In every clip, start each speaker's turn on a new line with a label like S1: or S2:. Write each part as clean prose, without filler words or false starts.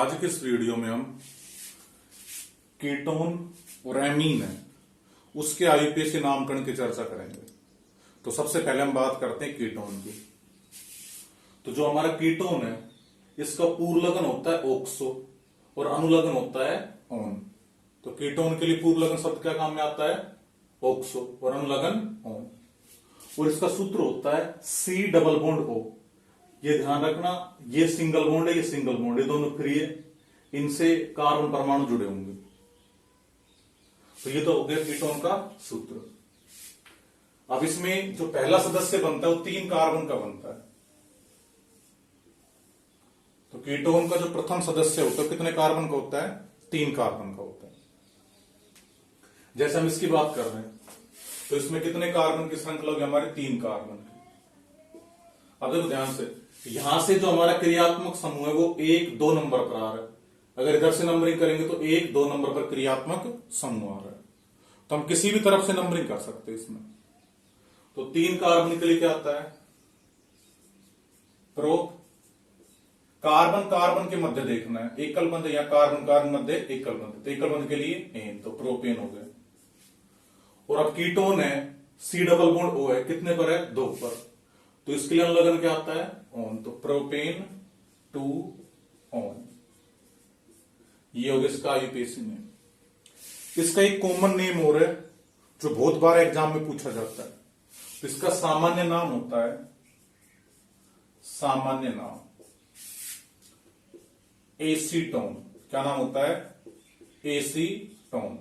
S1: आज के इस वीडियो में हम कीटोन और एमीन है उसके आईयूपीएसी नामकरण की चर्चा करेंगे। तो सबसे पहले हम बात करते हैं कीटोन की। तो जो हमारा कीटोन है इसका पूर्वलग्न होता है ऑक्सो और अनुलग्न होता है ऑन। तो कीटोन के लिए पूर्वलग्न शब्द क्या काम में आता है? ऑक्सो और अनुलग्न ऑन। और इसका सूत्र होता है C डबल बॉन्ड O। ये ध्यान रखना, ये सिंगल बॉन्ड है, ये सिंगल बॉन्ड, ये दोनों फ्री है, इनसे कार्बन परमाणु जुड़े होंगे। तो ये तो हो गया कीटोन का सूत्र। अब इसमें जो पहला सदस्य बनता है वो 3 कार्बन का बनता है। तो कीटोन का जो प्रथम सदस्य होता है कितने कार्बन का होता है? 3 कार्बन का होता है। जैसे हम इसकी बात कर रहे हैं तो इसमें कितने कार्बन की श्रृंखला होगी? हमारे 3 कार्बन की। अब देखो ध्यान से, यहां से जो हमारा क्रियात्मक समूह है वो 1, 2 नंबर पर आ रहा है। अगर इधर से नंबरिंग करेंगे तो 1, 2 नंबर पर क्रियात्मक समूह आ रहा है। तो हम किसी भी तरफ से नंबरिंग कर सकते हैं इसमें। तो 3 कार्बन के लिए क्या आता है? प्रोप। कार्बन कार्बन के मध्य देखना है, एकल बंध या कार्बन कार्बन मध्य एकल बंध। तो एकल बंध के लिए एन, तो प्रोपेन हो गया। और अब कीटोन है C डबल बॉन्ड O है, कितने पर है? 2 पर। तो इसके लिए अनुलग्न क्या आता है? ऑन। तो प्रोपेन 2 ऑन। ये हो गया इसका आईयूपीएसी नेम। इसका एक कॉमन नेम और है जो बहुत बार एग्जाम में पूछा जाता है। तो इसका सामान्य नाम होता है, सामान्य नाम एसीटोन। क्या नाम होता है? एसीटोन।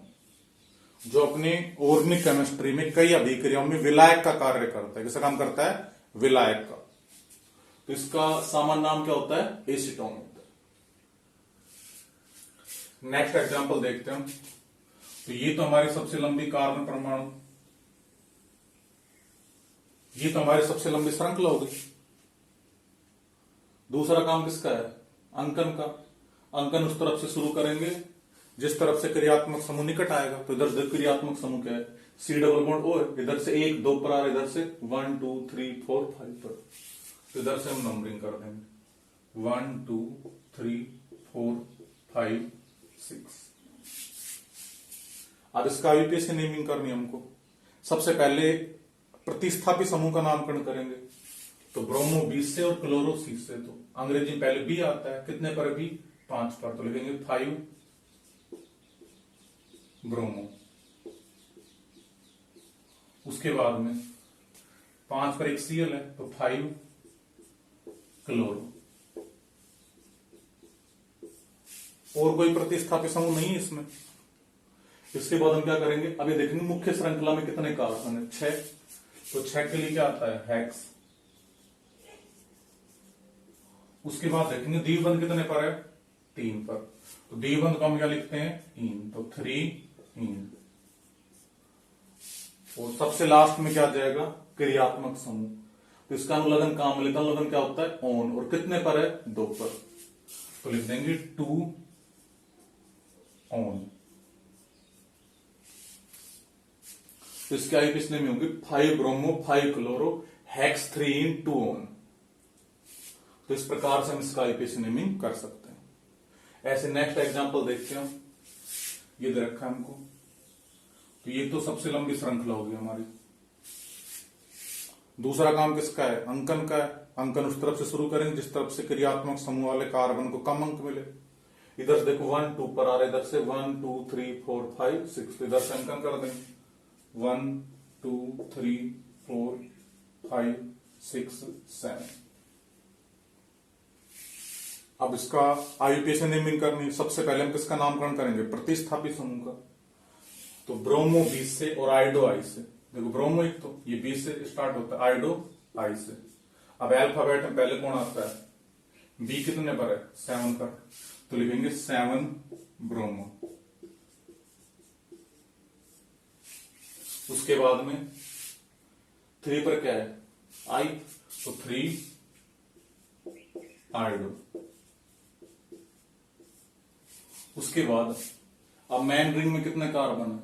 S1: जो अपने ऑर्गेनिक केमिस्ट्री में कई अभिक्रियाओं में विलायक का कार्य करता है। किसका काम करता है? विलायक का। तो इसका सामान्य नाम क्या होता है? एसीटोन होता है। नेक्स्ट एग्जांपल देखते हैं हम। तो ये तो हमारी सबसे लंबी कार्बन परमाणु, ये तो हमारी सबसे लंबी श्रृंखला हो गई। दूसरा काम किसका है? अंकन का। अंकन उस तरफ से शुरू करेंगे जिस तरफ से क्रियात्मक समूह निकट आएगा। तो इधर क्रियात्मक समूह क्या है? C डबल बॉन्ड O है। इधर से 1, 2 पर आ रहा है, इधर से 1, 2, 3, 4, 5 पर। तो इधर से हम नंबरिंग कर देंगे 1, 2, 3, 4, 5, 6। अब इसका आईयूपीएसी नेमिंग करनी है हमको। सबसे पहले प्रतिस्थापी समूह का नामकरण करेंगे। तो ब्रोमो 20 से और क्लोरो 30 से। तो अंग्रेजी में पहले B आता है, कितने पर? B 5 पर। तो लिखेंगे 5 ब्रोमो। उसके बाद में 5 पर एक Cl है तो 5 क्लोरो। और कोई प्रतिस्थापी समूह नहीं है इसमें। इसके बाद हम क्या करेंगे? अभी देखेंगे मुख्य श्रृंखला में कितने कार्बन है? 6। तो 6 के लिए क्या आता है? हेक्स। उसके बाद देखेंगे द्विबंध कितने पर है? 3 पर। तो द्विबंध को हम क्या लिखते हैं? इन। तो 3 इन। और सबसे लास्ट में क्या आ जाएगा? क्रियात्मक समूह। तो इसका अनुलग्न काम लेता, अनुलग्न क्या होता है? ऑन। और कितने पर है? 2 पर। तो लिख देंगे 2 ऑन। तो इसके आईयूपीएसी नेम होंगे 5 bromo 5 chloro hex 3 in 2 on. तो इस प्रकार से हम इसका आईयूपीएसी नेमिंग कर सकते हैं। ऐसे नेक्स्ट एग्जांपल देखते हैं हम। ये दे रखा है हमको। तो ये तो सबसे लंबी श्रृंखला होगी हमारी। दूसरा काम किसका है? अंकन का है। अंकन उस तरफ से शुरू करेंगे जिस तरफ से क्रियात्मक समूह वाले कार्बन को कम अंक मिले। इधर से देखो 1, 2 पर आ रहा है, इधर से 1, 2, 3, 4, 5, 6। तो इधर से अंकन कर देंगे 1, 2, 3, 4, 5, 6, 7। अब इसका आईयूपीएसी नेमिंग करनी है। सबसे पहले हम किसका नामकरण करेंगे? प्रतिस्थापी समूह का। तो ब्रोमो 20 से और आयोडो I से। देखो ब्रोमो एक तो ये 20 से स्टार्ट होता है, आयोडो I से। अब अल्फाबेट में पहले कौन आता है? B कितने पर है? 7 पर। तो लिखेंगे 7 ब्रोमो। उसके बाद में 3 पर क्या है? I। तो 3 आयोडो। उसके बाद अब मेन रिंग में कितने कार्बन है?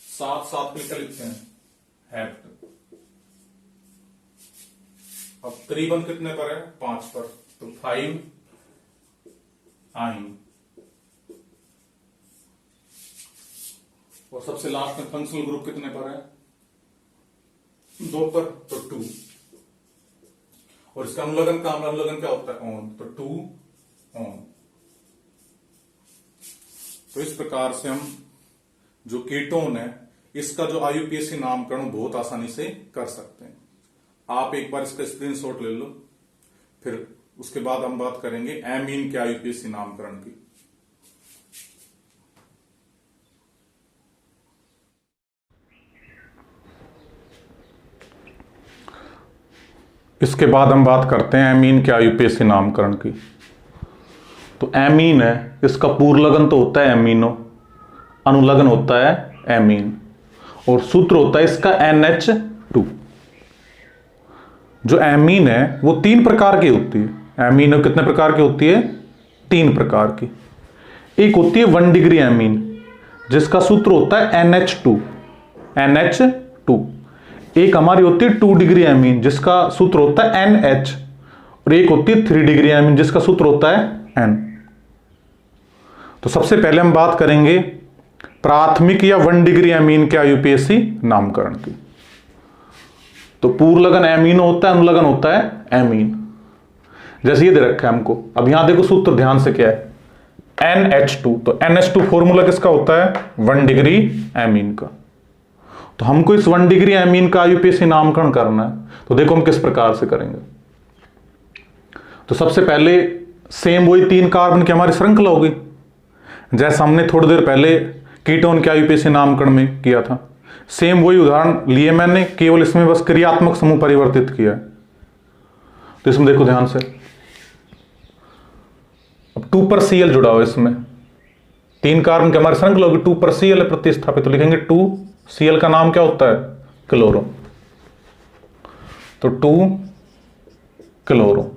S1: 7, 7 पे क्या लिखते हैं? हेप्ट। अब त्रिबंध कितने पर है? 5 पर। तो 5 आइन। और सबसे लास्ट में फंक्शनल ग्रुप कितने पर है? 2 पर, तो 2। और इसका अनुलग्न का अनुलग्न क्या होता है? ऑन, तो 2 ऑन। तो इस प्रकार से हम जो कीटोन है इसका जो आईयूपीएसी नामकरण बहुत आसानी से कर सकते हैं। आप एक बार इसका स्क्रीनशॉट ले लो, फिर उसके बाद हम बात करेंगे एमीन के आईयूपीएसी नामकरण की। इसके बाद हम बात करते हैं एमीन के आईयूपीएसी नामकरण की। तो एमीन है, इसका पूर्वलग्न तो होता है एमीनो, अनुलग्न होता है एमीन, और सूत्र होता है इसका NH2। जो एमीन है वो 3 प्रकार की होती है। एमीनो कितने प्रकार की होती है? 3 प्रकार की। एक होती है 1 डिग्री एमीन, जिसका सूत्र होता है NH2। एक हमारी होती है 2 डिग्री एमीन, जिसका सूत्र होता है NH। और एक होती है 3 डिग्री एमीन, जिसका सूत्र होता है N। तो सबसे पहले हम बात करेंगे प्राथमिक या 1 डिग्री एमीन के आईयूपीएसी नामकरण की। तो पूर्वलग्न एमीनो होता है, अनुलग्न होता है एमीन। जैसे ये दे रखा है हमको, अब यहां देखो सूत्र ध्यान से क्या है, NH2। तो NH2 फॉर्मूला किसका होता है? 1 डिग्री एमीन का। तो हमको इस 1 डिग्री एमीन का आईयूपीएसी नामकरण करना है। तो देखो हम किस प्रकार से करेंगे। तो सबसे पहले सेम वही 3 कार्बन की हमारी श्रृंखला होगी, जैसा हमने थोड़ी देर पहले कीटोन के आईयूपीएसी नामकरण में किया था। सेम वही उदाहरण लिए मैंने, केवल इसमें बस क्रियात्मक समूह परिवर्तित किया है। तो इसमें देखो ध्यान से, अब 2 पर Cl जुड़ा हुआ है। इसमें 3 कार्बन की हमारी श्रृंखला होगी, 2 पर Cl प्रतिस्थापित, तो लिखेंगे 2Cl का नाम क्या होता है? क्लोरो। तो 2 क्लोरो।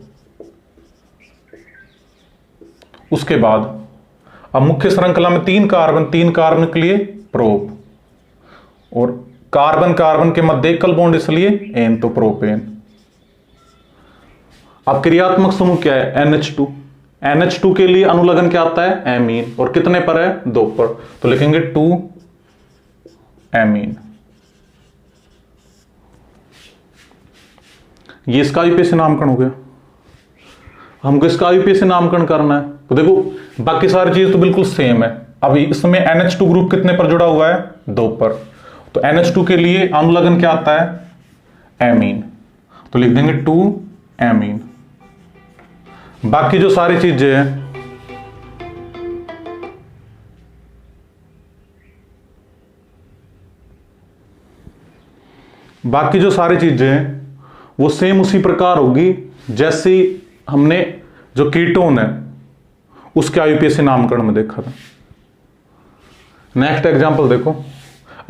S1: उसके बाद अब मुख्य श्रृंखला में 3 कार्बन के लिए प्रोप, और कार्बन कार्बन के मध्य एकल बॉन्ड इसलिए एन, तो प्रोपेन। अब क्रियात्मक समूह क्या है? NH2। NH2 के लिए अनुलग्न क्या आता है? एमीन। और कितने पर है? 2 पर, तो लिखेंगे 2 एमीन। ये इसका आईयूपीएसी नामकरण हो गया। हमको इसका आईयूपीएसी नामकरण करना है। तो देखो बाकी सारी चीज तो बिल्कुल सेम है। अब इसमें NH2 ग्रुप कितने पर जुड़ा हुआ है? 2 पर। तो NH2 के लिए अनुलग्न क्या आता है? एमीन। तो लिख देंगे 2 एमीन। बाकी जो सारी चीजें हैं, बाकी जो सारी चीजें हैं वो सेम उसी प्रकार होगी जैसे हमने जो कीटोन है उसके आईयूपीएसी नामकरण में देखा था। नेक्स्ट एग्जांपल देखो,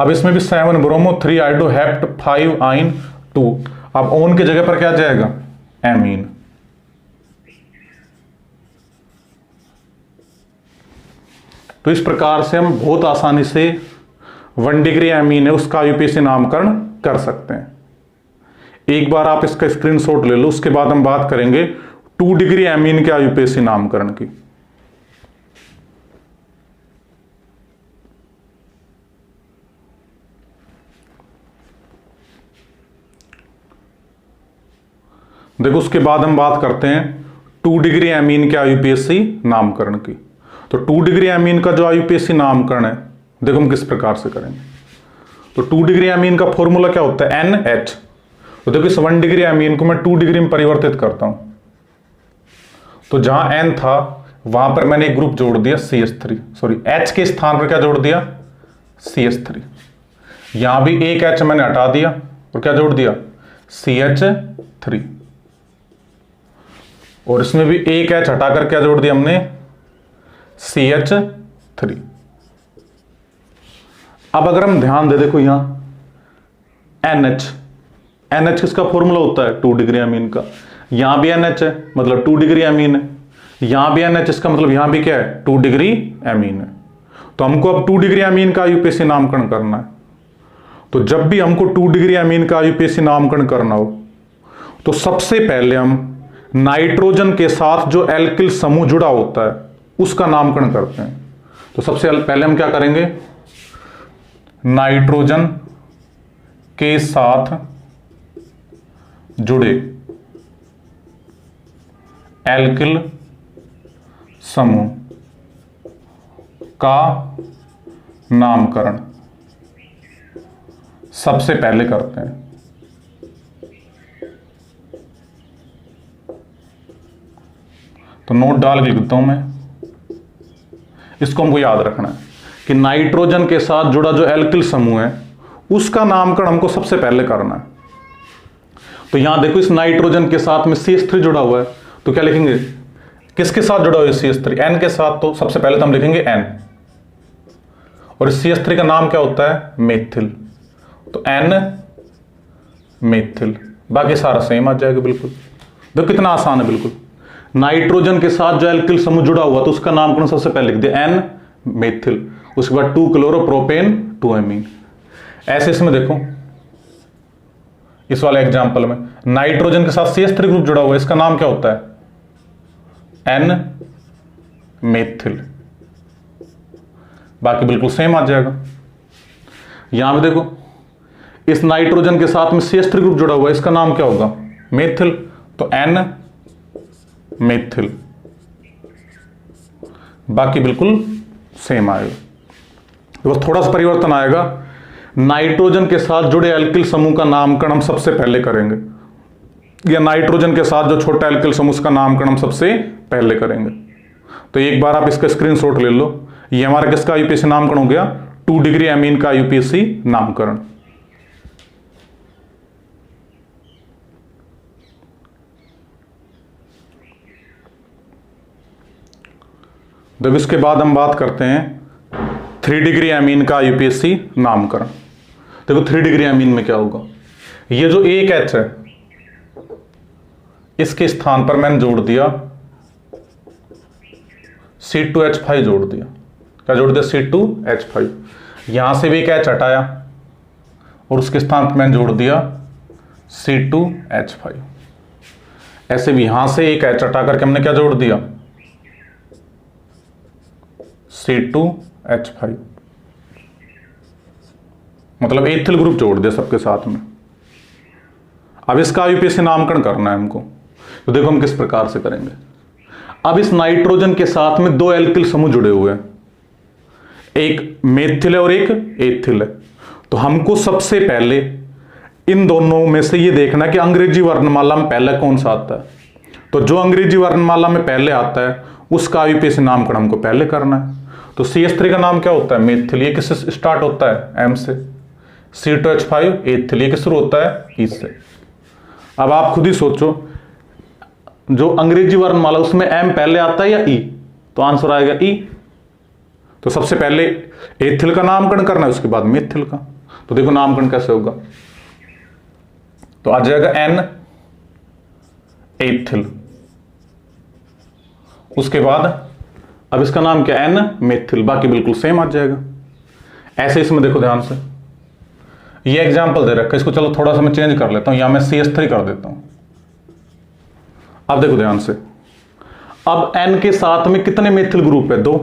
S1: अब इसमें भी 7 ब्रोमो 3 आइडो हेप्ट 5 आइन 2। अब ओन की जगह पर क्या जाएगा? एमीन। तो इस प्रकार से हम बहुत आसानी से 1 डिग्री एमीन है उसका आईयूपीएसी नामकरण कर सकते हैं। एक बार आप इसका स्क्रीनशॉट ले लो, उसके बाद हम बात करेंगे 2 डिग्री एमीन के आईयूपीएसी नामकरण की। देखो उसके बाद हम बात करते हैं 2 डिग्री एमीन के आईयूपीएसी नामकरण की। तो 2 डिग्री एमीन का जो आईयूपीएसी नामकरण है देखो हम किस प्रकार से करेंगे। तो 2 डिग्री एमीन का फॉर्मूला क्या होता है? NH। तो देखो इस 1 डिग्री एमीन को मैं 2 डिग्री में परिवर्तित करता हूं। तो जहां N था वहां पर मैंने एक ग्रुप जोड़ दिया CH3, सॉरी H के स्थान पर क्या जोड़ दिया? CH3। यहां भी एक H मैंने हटा दिया और क्या जोड़ दिया? CH3। और इसमें भी एक H हटाकर क्या जोड़ दिया हमने? CH3। अब अगर हम ध्यान दे देखो यहां NH किसका फॉर्मूला होता है? 2 डिग्री एमीन का। यहां भी NH है मतलब 2 डिग्री एमीन है, यहां भी NH इसका मतलब यहां भी क्या है? 2 डिग्री एमीन है। तो हमको अब 2 डिग्री एमीन का आईयूपीएसी नामकरण करना है। तो जब भी हमको 2 डिग्री एमीन का आईयूपीएसी नामकरण करना हो तो सबसे पहले हम नाइट्रोजन के साथ जो एल्किल समूह जुड़ा होता है उसका नामकरण करते हैं। तो सबसे पहले हम क्या करेंगे, नाइट्रोजन के साथ जुड़े एल्किल समूह का नामकरण सबसे पहले करते हैं। तो नोट डाल के लिखता हूं मैं, इसको हमको याद रखना है कि नाइट्रोजन के साथ जुड़ा जो एल्किल समूह है उसका नामकरण हमको सबसे पहले करना है। तो यहां देखो इस नाइट्रोजन के साथ में CH3 जुड़ा हुआ है, तो क्या लिखेंगे, किसके साथ जुड़ा हुआ है CH3, N के साथ। तो सबसे पहले तो हम लिखेंगे N, और इस CH3 का नाम क्या होता है, मेथिल। तो N मेथिल, बाकी सारा सेम आ जाएगा बिल्कुल। देखो कितना आसान है बिल्कुल। नाइट्रोजन के साथ जो एल्किल समूह जुड़ा हुआ तो उसका नामकरण सबसे पहले लिख दिया N मेथिल, उसके बाद 2 क्लोरोप्रोपेन 2 एमीन। ऐसे इसमें देखो इस वाले एग्जांपल में नाइट्रोजन के साथ CH3 ग्रुप जुड़ा हुआ है, इसका नाम क्या होता है, N मेथिल, बाकी बिल्कुल सेम आ जाएगा। यहां पे देखो इस नाइट्रोजन के साथ में CH3 ग्रुप जुड़ा हुआ है, इसका नाम क्या होगा, मेथिल, तो N मेथिल, बाकी बिल्कुल सेम आएगा। तो थोड़ा सा परिवर्तन आएगा, नाइट्रोजन के साथ जुड़े एल्किल समूह का नामकरण हम सबसे पहले करेंगे, या नाइट्रोजन के साथ जो छोटा एल्किल समूह उसका नामकरण हम सबसे पहले करेंगे। तो एक बार आप इसका स्क्रीनशॉट ले लो, ये हमारा किसका IUPAC नामकरण हो गया, 2 डिग्री एमीन का IUPAC नामकरण। जब इसके बाद हम बात करते हैं 3 डिग्री एमीन का IUPAC नामकरण। देखो 3 डिग्री एमीन में क्या होगा, ये जो एक H है इसके स्थान पर मैंने जोड़ दिया C2H5 जोड़ दिया। क्या जोड़ दिया, C2H5। यहां से भी एक H हटाया और उसके स्थान पर मैंने जोड़ दिया C2H5। ऐसे भी यहां से एक H हटा करके हमने क्या जोड़ दिया, C2H5, मतलब एथिल ग्रुप जोड़ दिया सबके साथ में। अब इसका IUPAC नामकरण करना है हमको, तो देखो हम किस प्रकार से करेंगे। अब इस नाइट्रोजन के साथ में 2 एल्किल समूह जुड़े हुए हैं, एक मेथिल है और एक एथिल है। तो हमको सबसे पहले इन दोनों में से ये देखना कि अंग्रेजी वर्णमाला में पहले कौन सा आता है। तो जो अंग्रेजी वर्णमाला में पहले आता है उसका IUPAC नामकरण हमको पहले करना है। तो CH3 का नाम क्या होता है, मेथिल, ये किससे स्टार्ट होता है, M से। C2H5 एथिल, ये किससे होता है, E से। अब आप खुद ही सोचो, जो अंग्रेजी वर्णमाला उसमें M पहले आता है या E, तो आंसर आएगा E। तो सबसे पहले एथिल का नामकरण करना है, उसके बाद मेथिल का। तो देखो नामकरण कैसे होगा, तो आ जाएगा N एथिल, उसके बाद अब इसका नाम क्या, N मेथिल, बाकी बिल्कुल सेम आ जाएगा। ऐसे इसमें देखो ध्यान से, ये एग्जांपल दे रखा है, इसको चलो थोड़ा सा मैं चेंज कर लेता हूं, यहां मैं CH3 कर देता हूं। अब देखो ध्यान से, अब N के साथ में कितने मेथिल ग्रुप है, 2,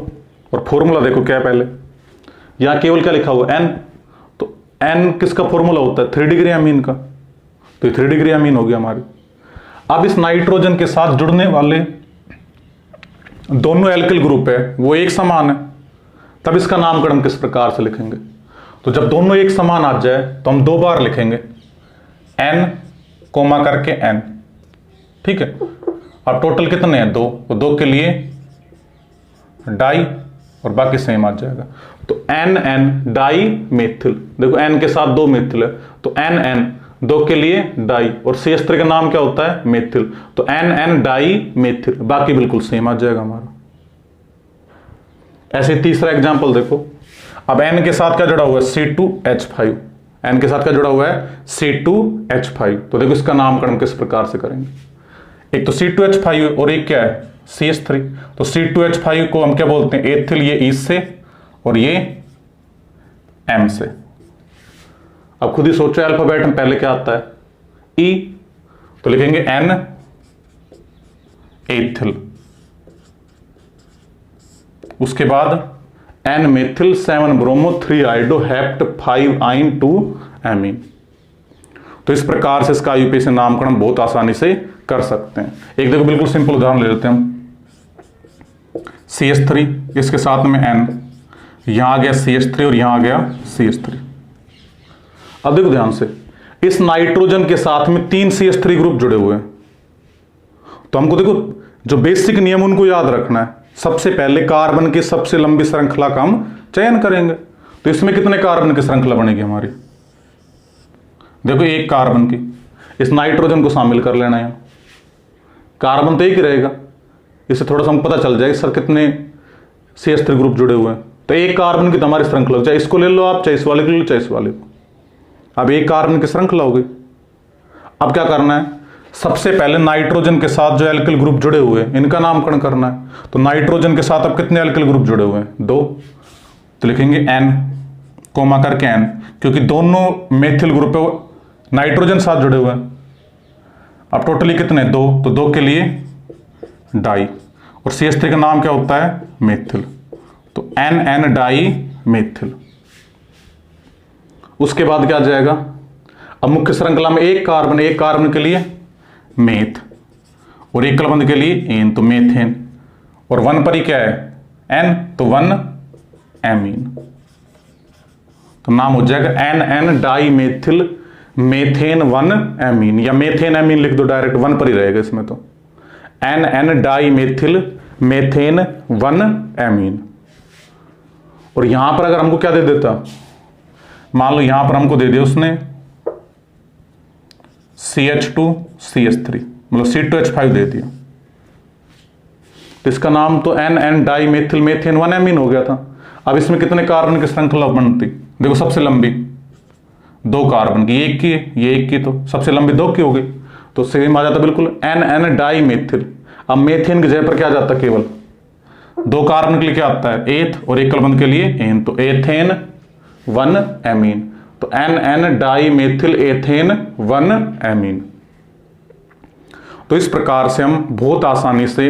S1: और फॉर्मूला देखो क्या है, पहले यहां केवल क्या लिखा हुआ N, तो N किसका फॉर्मूला होता है, 3 डिग्री एमीन का, तो ये 3 डिग्री एमीन हो गया हमारी। अब इस नाइट्रोजन के साथ जुड़ने वाले दोनों एल्किल ग्रुप है वो एक समान है, तब इसका नामकरण किस प्रकार से लिखेंगे। तो जब दोनों एक समान आ जाए तो हम 2 बार लिखेंगे, N कोमा करके N, ठीक है। अब टोटल कितने हैं, 2, तो 2 के लिए डाई और बाकी सेम आ जाएगा। तो NN डाई मेथिल, देखो N के साथ 2 मेथिल है, तो NN 2 के लिए डाई, और CH3 का नाम क्या होता है, मेथिल, तो NN डाई मेथिल, बाकी बिल्कुल सेम आ जाएगा हमारा। ऐसे तीसरा एग्जांपल देखो, अब N के साथ क्या जुड़ा हुआ है, C2H5, N के साथ क्या जुड़ा हुआ है, C2H5। तो देखो इसका नामकरण किस प्रकार से करेंगे, एक तो C2H5 और एक क्या है, CH3। तो C2H5 को हम क्या बोलते हैं, एथिल, ये E से और ये M से। अब खुद ही सोचो अल्फाबेट में पहले क्या आता है, E, तो लिखेंगे N एथिल, उसके बाद एन मेथिल 7 ब्रोमो 3 आइडो हेप्ट 5 आइन 2 एमीन। तो इस प्रकार से इसका आईयूपीएसी नामकरण बहुत आसानी से कर सकते हैं। एक देखो बिल्कुल सिंपल उदाहरण ले लेते हैं हम। CH3 इसके साथ में N, यहां आ गया CH3 और यहां आ गया CH3। अब देखो ध्यान से, इस नाइट्रोजन के साथ में 3 CH3 ग्रुप जुड़े हुए हैं। तो हमको देखो जो बेसिक नियम उनको याद रखना है। सबसे पहले कार्बन की सबसे लंबी श्रृंखला का हम चयन करेंगे। तो इसमें कितने कार्बन की श्रृंखला बनेगी हमारी? देखो एक कार्बन की, इस नाइट्रोजन को शामिल कर लेना है। कार्बन तो एक ही रहेगा, इससे थोड़ा सा हम पता चल जाएगा सर कितने CH3 ग्रुप जुड़े हुए हैं। तो एक कार्बन की तो हमारी श्रृंखला, चाहे इसको ले लो आप, चाहे इस वाले को ले लो, चाहे इस वाले को। अब एक कार्बन की श्रृंखला हो गई। अब क्या करना है? सबसे पहले नाइट्रोजन के साथ जो एल्किल ग्रुप जुड़े हुए हैं इनका नामकरण करना है। तो नाइट्रोजन के साथ अब कितने एल्किल ग्रुप जुड़े हुए हैं? 2। तो लिखेंगे N कोमा करके N, क्योंकि दोनों मेथिल ग्रुप नाइट्रोजन साथ जुड़े हुए हैं। अब टोटली कितने? 2। तो 2 के लिए डाई, और CH3 का नाम क्या होता है? मेथिल। तो NN डाई मेथिल। उसके बाद क्या आ जाएगा? अब मुख्य श्रृंखला में एक कार्बन के लिए मेथ, और एक कलबंद के लिए एन, तो मेथेन। और 1 पर ही क्या है? N, तो 1 एमीन। तो नाम हो जाएगा NN di methyl methane 1 amine, या मेथेन एमीन लिख दो डायरेक्ट, 1 पर ही रहेगा इसमें। तो NN di methyl methane 1 amine. और यहां पर अगर हमको क्या दे देता, मान लो यहां पर हमको दे दिया उसने CH2 CH3, मतलब C2H5 दे दिया, तो इसका नाम तो NN di methyl methane 1 amine हो गया था। अब इसमें कितने कार्बन की श्रृंखला बनती? देखो सबसे लंबी 2 कार्बन की, एक की ये एक की, तो सबसे लंबी 2 की हो गई। तो सेम आ जाता बिल्कुल NN डाई मेथिल। अब मेथेन की जगह पर क्या आ जाता? केवल 2 कार्बन के लिए क्या आता है? एथ, और एक कलबंद के लिए एन, तो एथेन 1 एमीन। तो NN di methyl ethane 1 amine. तो इस प्रकार से हम बहुत आसानी से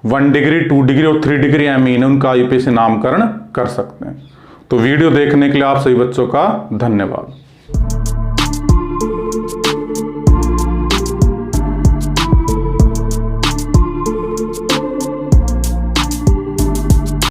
S1: 1 डिग्री 2 डिग्री और 3 डिग्री एमीन उनका आईयूपीएसी नामकरण कर सकते हैं। तो वीडियो देखने के लिए आप सभी बच्चों का धन्यवाद।